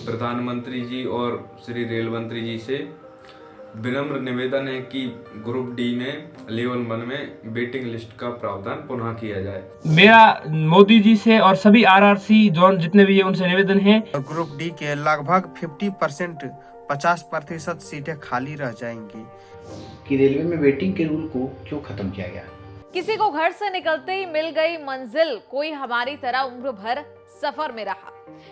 प्रधानमंत्री जी और श्री रेल मंत्री जी से विनम्र निवेदन है कि ग्रुप डी में लेवल 1 में वेटिंग लिस्ट का प्रावधान पुनः किया जाए। मेरा मोदी जी से और सभी आरआरसी जोन जितने भी है उनसे निवेदन है, ग्रुप डी के लगभग 50% सीटें खाली रह जाएंगी। कि रेलवे में वेटिंग के रूल को क्यों खत्म किया गया। किसी को घर से निकलते ही मिल गई मंजिल, कोई हमारी तरह उम्र भर सफर में रहा।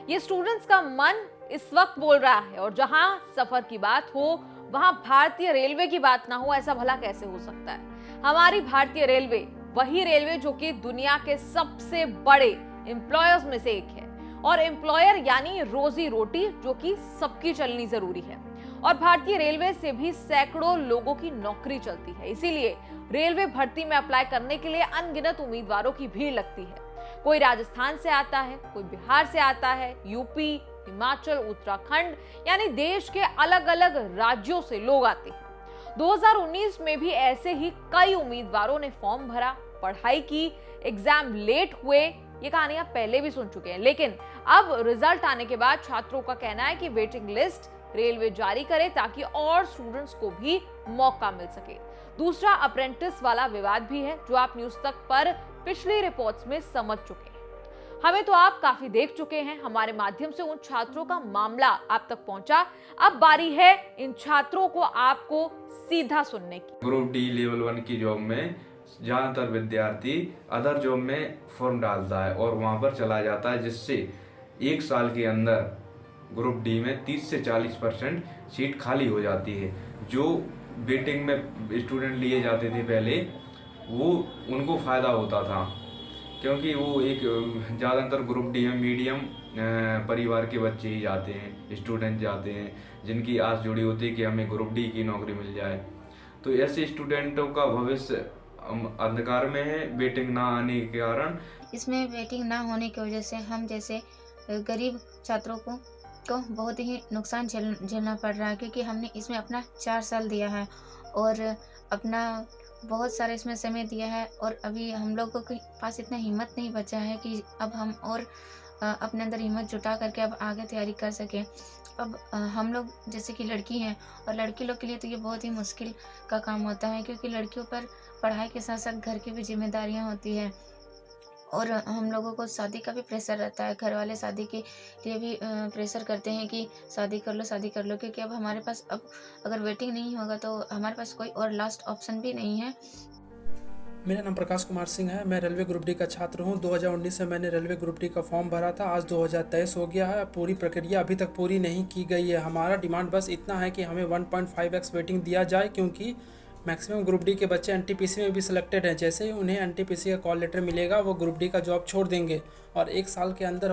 ये स्टूडेंट्स का मन इस वक्त बोल रहा है, और जहां सफर की बात हो वहां भारतीय रेलवे की बात ना हो, ऐसा भला कैसे हो सकता है। हमारी भारतीय रेलवे वही रेलवे जो कि दुनिया के सबसे बड़े एम्प्लॉयर्स में से एक है, और एम्प्लॉयर यानी रोजी रोटी जो कि सबकी चलनी जरूरी है, और भारतीय रेलवे से भी सैकड़ों लोगों की नौकरी चलती है। इसीलिए रेलवे भर्ती में अप्लाई करने के लिए अनगिनत उम्मीदवारों की भीड़ लगती है। कोई राजस्थान से आता है, कोई बिहार से आता है, यूपी, हिमाचल, उत्तराखंड यानी देश के अलग अलग राज्यों से लोग आते हैं। 2019 में भी ऐसे ही कई उम्मीदवारों ने फॉर्म भरा, पढ़ाई की, एग्जाम लेट हुए, ये कहानियां पहले भी सुन चुके हैं। लेकिन अब रिजल्ट आने के बाद छात्रों का कहना है कि वेटिंग लिस्ट रेलवे जारी करे ताकि और स्टूडेंट्स को भी मौका मिल सके। दूसरा अप्रेंटिस वाला विवाद भी है, जो आप न्यूज तक पर पिछली रिपोर्ट्स में समझ चुके हैं। हमें तो आप काफी देख चुके हैं, हमारे माध्यम से उन छात्रों का मामला आप तक पहुंचा। अब बारी है इन छात्रों को आपको सीधा सुनने की। ग्रुप डी लेवल 1 की जॉब में ज्यादातर विद्यार्थी अदर जॉब में फॉर्म डालता है और वहां पर चला जाता है, जिससे एक साल के अंदर ग्रुप डी में 30 से 40% सीट खाली हो जाती है। जो वेटिंग में स्टूडेंट लिए जाते थे पहले, वो उनको फ़ायदा होता था, क्योंकि वो एक ज़्यादातर ग्रुप डी में मीडियम परिवार के बच्चे ही जाते हैं, स्टूडेंट जाते हैं, जिनकी आस जुड़ी होती है कि हमें ग्रुप डी की नौकरी मिल जाए। तो ऐसे स्टूडेंटों का भविष्य अंधकार में है वेटिंग ना आने के कारण। इसमें वेटिंग ना होने की वजह से हम जैसे गरीब छात्रों को बहुत ही नुकसान झेलना पड़ रहा है, क्योंकि हमने इसमें अपना 4 साल दिया है और अपना बहुत सारा इसमें समय दिया है, और अभी हम लोगों के पास इतना हिम्मत नहीं बचा है कि अब हम और अपने अंदर हिम्मत जुटा करके अब आगे तैयारी कर सकें। अब हम लोग जैसे कि लड़की हैं, और लड़की लोग के लिए तो ये बहुत ही मुश्किल का काम होता है, क्योंकि लड़कियों पर पढ़ाई के साथ साथ घर की भी जिम्मेदारियां होती है, और हम लोगों को शादी का भी प्रेशर रहता है। घर वाले शादी के लिए भी प्रेशर करते हैं कि शादी कर लो, क्योंकि अब हमारे पास अब अगर वेटिंग नहीं होगा तो हमारे पास कोई और लास्ट ऑप्शन भी नहीं है। मेरा नाम प्रकाश कुमार सिंह है। मैं रेलवे ग्रुप डी का छात्र हूं। 2019 में मैंने रेलवे ग्रुप डी का फॉर्म भरा था। आज 2023 हो गया है। पूरी प्रक्रिया अभी तक पूरी नहीं की गई है। हमारा डिमांड बस इतना है कि हमें 1.5x वेटिंग दिया जाए, क्योंकि मैक्सिमम ग्रुप डी के बच्चे एनटीपीसी में भी सिलेक्टेड हैं। जैसे ही उन्हें एनटीपीसी का कॉल लेटर मिलेगा, वो ग्रुप डी का जॉब छोड़ देंगे, और 1 साल के अंदर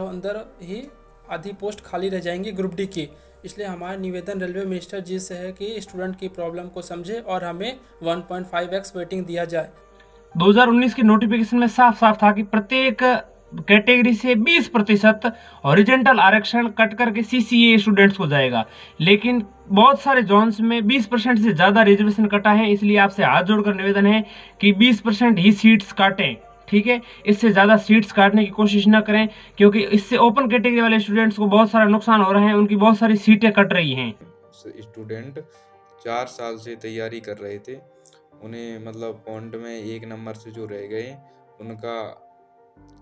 ही आधी पोस्ट खाली रह जाएंगी ग्रुप डी की। इसलिए हमारा निवेदन रेलवे मिनिस्टर जी से है कि स्टूडेंट की प्रॉब्लम को समझे और हमें 1.5x वेटिंग दिया जाए। 2019 की नोटिफिकेशन में साफ साफ था कि प्रत्येक कैटेगरी से 20% हॉरिजेंटल आरक्षण कट करके सीसीए स्टूडेंट्स को जाएगा, लेकिन बहुत सारे जोन्स में 20% से ज़्यादा रिजर्वेशन कटा है। इसलिए आपसे हाथ जोड़कर निवेदन है कि 20% ही सीट्स काटें, ठीक है। इससे ज़्यादा सीट्स काटने की कोशिश ना करें, क्योंकि इससे ओपन कैटेगरी वाले स्टूडेंट्स को बहुत सारा नुकसान हो रहा है, उनकी बहुत सारी सीटें कट रही हैं। स्टूडेंट 4 साल से तैयारी कर रहे थे, उन्हें मतलब पॉइंट में 1 नंबर से जो रह गए, उनका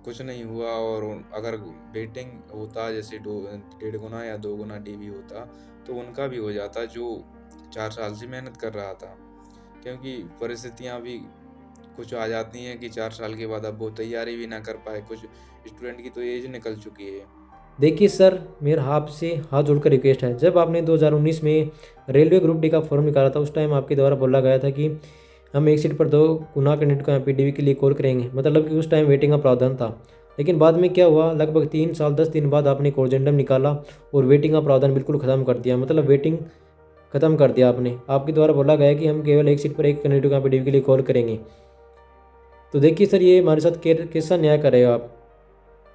कुछ नहीं हुआ। और अगर वेटिंग होता जैसे 1.5 गुना या 2 गुना डीवी होता, तो उनका भी हो जाता, जो 4 साल से मेहनत कर रहा था। क्योंकि परिस्थितियां भी कुछ आ जाती हैं कि 4 साल के बाद अब वो तैयारी भी ना कर पाए। कुछ स्टूडेंट की तो एज निकल चुकी है। देखिए सर, मेरा आपसे हाथ जोड़कर रिक्वेस्ट है, जब आपने 2019 में रेलवे ग्रुप डी का फॉर्म निकाला था, उस टाइम आपके द्वारा बोला गया था कि हम 1 सीट पर 2 गुना कैंडिडेट को एमपीडीवी के लिए कॉल करेंगे, मतलब कि उस टाइम वेटिंग का प्रावधान था। लेकिन बाद में क्या हुआ, लगभग 3 साल 10 दिन बाद आपने कोर्जेंडम निकाला और वेटिंग का प्रावधान बिल्कुल ख़त्म कर दिया, मतलब वेटिंग ख़त्म कर दिया आपने। आपके द्वारा बोला गया कि हम केवल 1 सीट पर 1 कैंडिडेट को एमपीडीवी के लिए कॉल करेंगे। तो देखिए सर, ये हमारे साथ कैसा न्याय कर रहे हो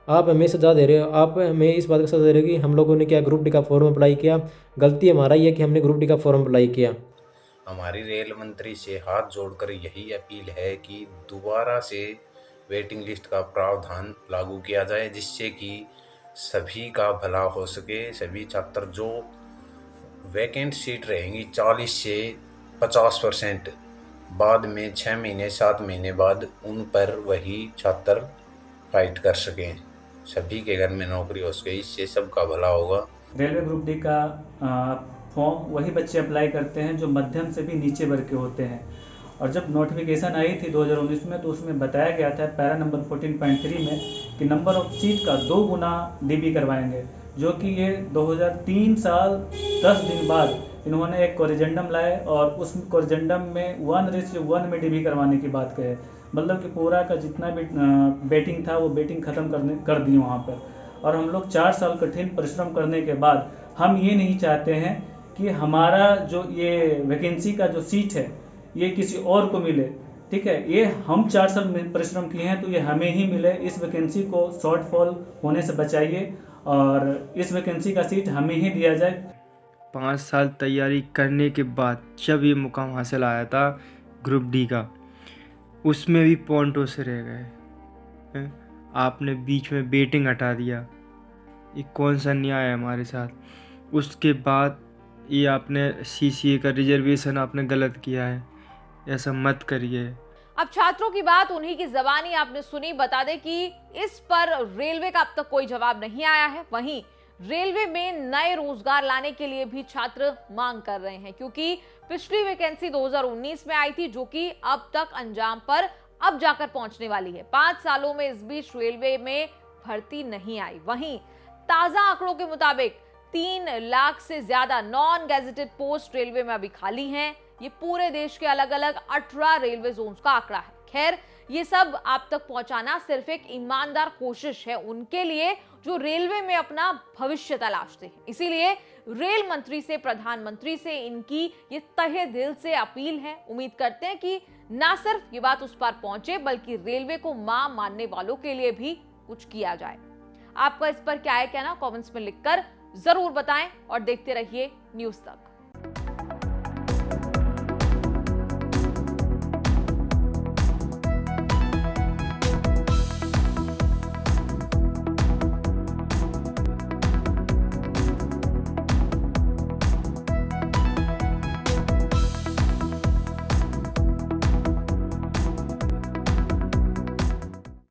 आप हमें सजा दे रहे हो। आप हमें इस बात का सजा दे रहे हो कि हम लोगों ने क्या ग्रुप डी का फॉर्म अप्लाई किया, गलती हमारा ही है कि हमने ग्रुप डी का फॉर्म अप्लाई किया। हमारी रेल मंत्री से हाथ जोड़कर यही अपील है कि दोबारा से वेटिंग लिस्ट का प्रावधान लागू किया जाए, जिससे कि सभी का भला हो सके। सभी छात्र जो वैकेंट सीट रहेंगी 40 से 50% बाद में 6 महीने 7 महीने बाद उन पर वही छात्र फाइट कर सकें, सभी के घर में नौकरी हो सके, इससे सबका भला होगा। रेलवे ग्रुप डी का फॉर्म वही बच्चे अप्लाई करते हैं जो मध्यम से भी नीचे वर्ग के होते हैं। और जब नोटिफिकेशन आई थी 2019 में तो उसमें बताया गया था पैरा नंबर 14.3 में कि नंबर ऑफ सीट का 2 गुना डीबी करवाएंगे, जो कि ये 2003 साल 10 दिन बाद इन्होंने एक कोरिजेंडम लाए और उस कोरिजेंडम में 1:1 में डीबी करवाने की बात कहे। मतलब कि पूरा का जितना भी बेटिंग था वो बेटिंग ख़त्म कर दी वहाँ पर। और हम लोग 4 साल कठिन परिश्रम करने के बाद हम ये नहीं चाहते हैं कि हमारा जो ये वैकेंसी का जो सीट है ये किसी और को मिले, ठीक है। ये हम 4 साल में परिश्रम किए हैं तो ये हमें ही मिले। इस वैकेंसी को शॉर्टफॉल होने से बचाइए और इस वैकेंसी का सीट हमें ही दिया जाए। 5 साल तैयारी करने के बाद जब ये मुकाम हासिल आया था ग्रुप डी का, उसमें भी पॉइंटों से रह गए। आपने बीच में बेटिंग हटा दिया, ये कौन सा न्याय है हमारे साथ। उसके बाद ये आपने सीसीए का रिजर्वेशन आपने गलत किया है, ऐसा मत करिए। अब छात्रों की बात उन्हीं की ज़बानी आपने सुनी। बता दें कि इस पर रेलवे का अब तक कोई जवाब नहीं आया है। वहीं रेलवे में नए रोजगार लाने के लिए भी छात्र मांग कर रहे हैं, क्योंकि पिछली वैकेंसी 2019 में आई थी जो कि अब तक अंजाम पर अब जाकर पहुंचने वाली है। 5 सालों में इस बीच रेलवे में भर्ती नहीं आई। वहीं ताजा आंकड़ों के मुताबिक 3 लाख से ज्यादा नॉन गैजेटेड पोस्ट रेलवे में अभी खाली हैं। ये पूरे देश के अलग अलग 18 रेलवे जोन्स का आंकड़ा है। खैर, ये सब आप तक पहुंचाना सिर्फ एक ईमानदार कोशिश है उनके लिए जो रेलवे में अपना भविष्य तलाशते हैं। इसीलिए रेल मंत्री से, प्रधानमंत्री से इनकी ये तहे दिल से अपील है। उम्मीद करते हैं कि ना सिर्फ ये बात उस पर पहुंचे बल्कि रेलवे को मां मानने वालों के लिए भी कुछ किया जाए। आपका इस पर क्या है कहना, कमेंट्स में लिखकर जरूर बताएं और देखते रहिए न्यूज़ तक।